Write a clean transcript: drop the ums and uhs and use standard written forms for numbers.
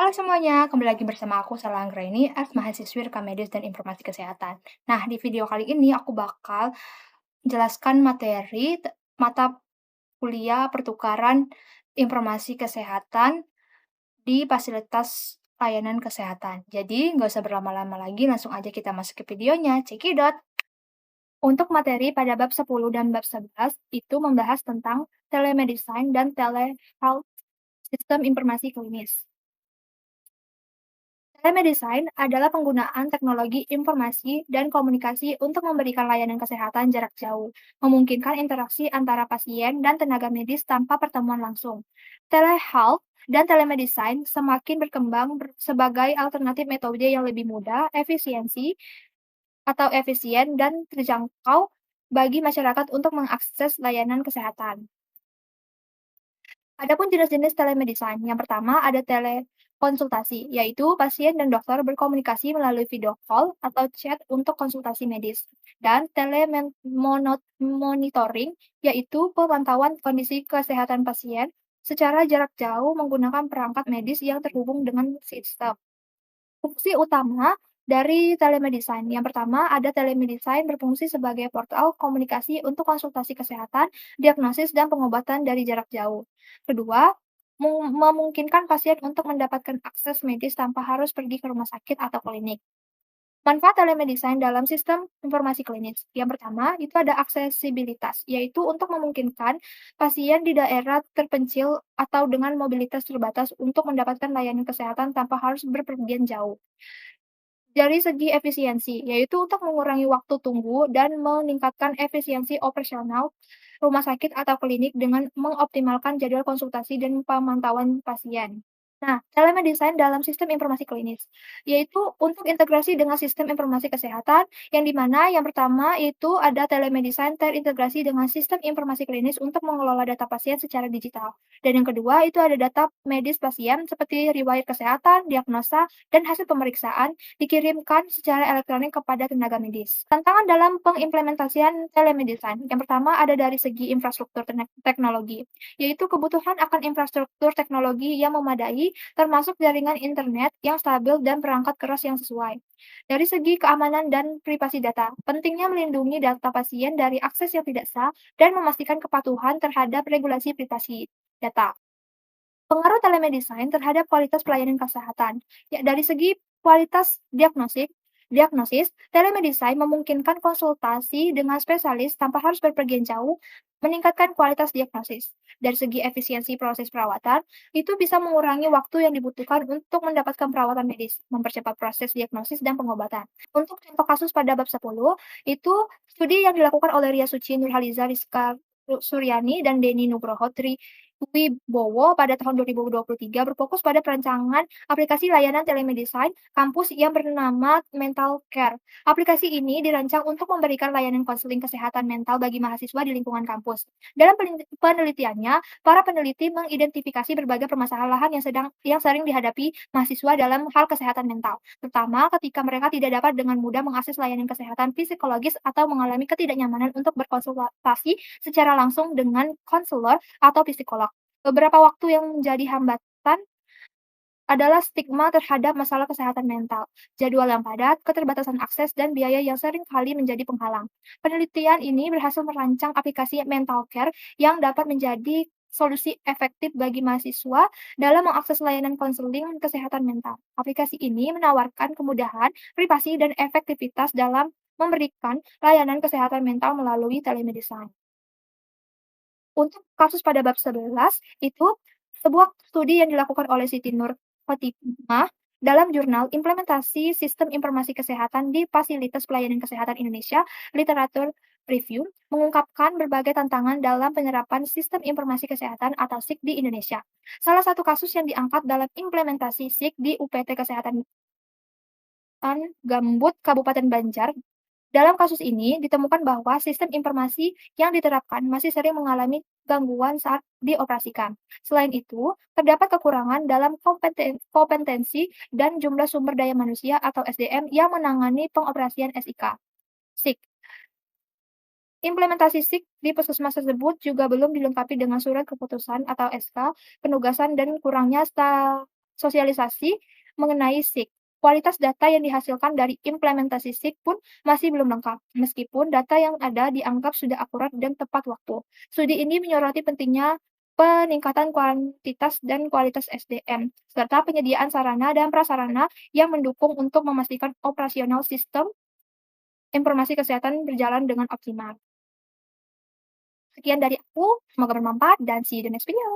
Halo semuanya, kembali lagi bersama aku Sala Anggraini, mahasiswi rekam medis dan informasi kesehatan. Nah, di video kali ini aku bakal jelaskan materi mata kuliah pertukaran informasi kesehatan di fasilitas layanan kesehatan. Jadi, nggak usah berlama-lama lagi, langsung aja kita masuk ke videonya. Cekidot! Untuk materi pada bab 10 dan bab 11 itu membahas tentang telemedicine dan telehealth sistem informasi klinis. Telemedicine adalah penggunaan teknologi informasi dan komunikasi untuk memberikan layanan kesehatan jarak jauh, memungkinkan interaksi antara pasien dan tenaga medis tanpa pertemuan langsung. Telehealth dan telemedicine semakin berkembang sebagai alternatif metode yang lebih mudah, efisien dan terjangkau bagi masyarakat untuk mengakses layanan kesehatan. Adapun jenis-jenis telemedicine, yang pertama ada telekonsultasi, yaitu pasien dan dokter berkomunikasi melalui video call atau chat untuk konsultasi medis. Dan telemonitoring, yaitu pemantauan kondisi kesehatan pasien secara jarak jauh menggunakan perangkat medis yang terhubung dengan sistem. Fungsi utama dari telemedicine. Yang pertama, ada telemedicine berfungsi sebagai portal komunikasi untuk konsultasi kesehatan, diagnosis, dan pengobatan dari jarak jauh. Kedua, memungkinkan pasien untuk mendapatkan akses medis tanpa harus pergi ke rumah sakit atau klinik. Manfaat telemedicine dalam sistem informasi klinis. Yang pertama, itu ada aksesibilitas, yaitu untuk memungkinkan pasien di daerah terpencil atau dengan mobilitas terbatas untuk mendapatkan layanan kesehatan tanpa harus berpergian jauh. Dari segi efisiensi, yaitu untuk mengurangi waktu tunggu dan meningkatkan efisiensi operasional rumah sakit atau klinik dengan mengoptimalkan jadwal konsultasi dan pemantauan pasien. Nah, telemedicine dalam sistem informasi klinis, yaitu untuk integrasi dengan sistem informasi kesehatan, yang di mana yang pertama itu ada telemedicine terintegrasi dengan sistem informasi klinis untuk mengelola data pasien secara digital. Dan yang kedua itu ada data medis pasien seperti riwayat kesehatan, diagnosa, dan hasil pemeriksaan dikirimkan secara elektronik kepada tenaga medis. Tantangan dalam pengimplementasian telemedicine, yang pertama ada dari segi infrastruktur teknologi, yaitu kebutuhan akan infrastruktur teknologi yang memadai termasuk jaringan internet yang stabil dan perangkat keras yang sesuai. Dari segi keamanan dan privasi data, pentingnya melindungi data pasien dari akses yang tidak sah dan memastikan kepatuhan terhadap regulasi privasi data. Pengaruh telemedicine terhadap kualitas pelayanan kesehatan. Ya, dari segi kualitas diagnosis, telemedicine memungkinkan konsultasi dengan spesialis tanpa harus berpergian jauh, meningkatkan kualitas diagnosis. Dari segi efisiensi proses perawatan, itu bisa mengurangi waktu yang dibutuhkan untuk mendapatkan perawatan medis, mempercepat proses diagnosis dan pengobatan. Untuk contoh kasus pada bab 10, itu studi yang dilakukan oleh Ria Suci Nurhaliza Rizka Suryani dan Denny Nugroho Wibowo pada tahun 2023 berfokus pada perancangan aplikasi layanan telemedicine kampus yang bernama Mental Care. Aplikasi ini dirancang untuk memberikan layanan konseling kesehatan mental bagi mahasiswa di lingkungan kampus. Dalam penelitiannya, para peneliti mengidentifikasi berbagai permasalahan yang sering dihadapi mahasiswa dalam hal kesehatan mental, terutama ketika mereka tidak dapat dengan mudah mengakses layanan kesehatan psikologis atau mengalami ketidaknyamanan untuk berkonsultasi secara langsung dengan konselor atau psikolog. Beberapa waktu yang menjadi hambatan adalah stigma terhadap masalah kesehatan mental, jadwal yang padat, keterbatasan akses, dan biaya yang sering kali menjadi penghalang. Penelitian ini berhasil merancang aplikasi mental care yang dapat menjadi solusi efektif bagi mahasiswa dalam mengakses layanan konseling kesehatan mental. Aplikasi ini menawarkan kemudahan, privasi, dan efektivitas dalam memberikan layanan kesehatan mental melalui telemedicine. Untuk kasus pada bab 11, itu sebuah studi yang dilakukan oleh Siti Nur Khotimah dalam jurnal Implementasi Sistem Informasi Kesehatan di Fasilitas Pelayanan Kesehatan Indonesia, Literatur Review, mengungkapkan berbagai tantangan dalam penyerapan sistem informasi kesehatan atau SIK di Indonesia. Salah satu kasus yang diangkat dalam implementasi SIK di UPT Kesehatan Gambut, Kabupaten Banjar. Dalam kasus ini, ditemukan bahwa sistem informasi yang diterapkan masih sering mengalami gangguan saat dioperasikan. Selain itu, terdapat kekurangan dalam kompetensi dan jumlah sumber daya manusia atau SDM yang menangani pengoperasian SIK. Implementasi SIK di puskesmas tersebut juga belum dilengkapi dengan surat keputusan atau SK, penugasan dan kurangnya sosialisasi mengenai SIG. Kualitas data yang dihasilkan dari implementasi SIG pun masih belum lengkap, meskipun data yang ada dianggap sudah akurat dan tepat waktu. Studi ini menyoroti pentingnya peningkatan kuantitas dan kualitas SDM, serta penyediaan sarana dan prasarana yang mendukung untuk memastikan operasional sistem informasi kesehatan berjalan dengan optimal. Sekian dari aku, semoga bermanfaat dan see you the next video.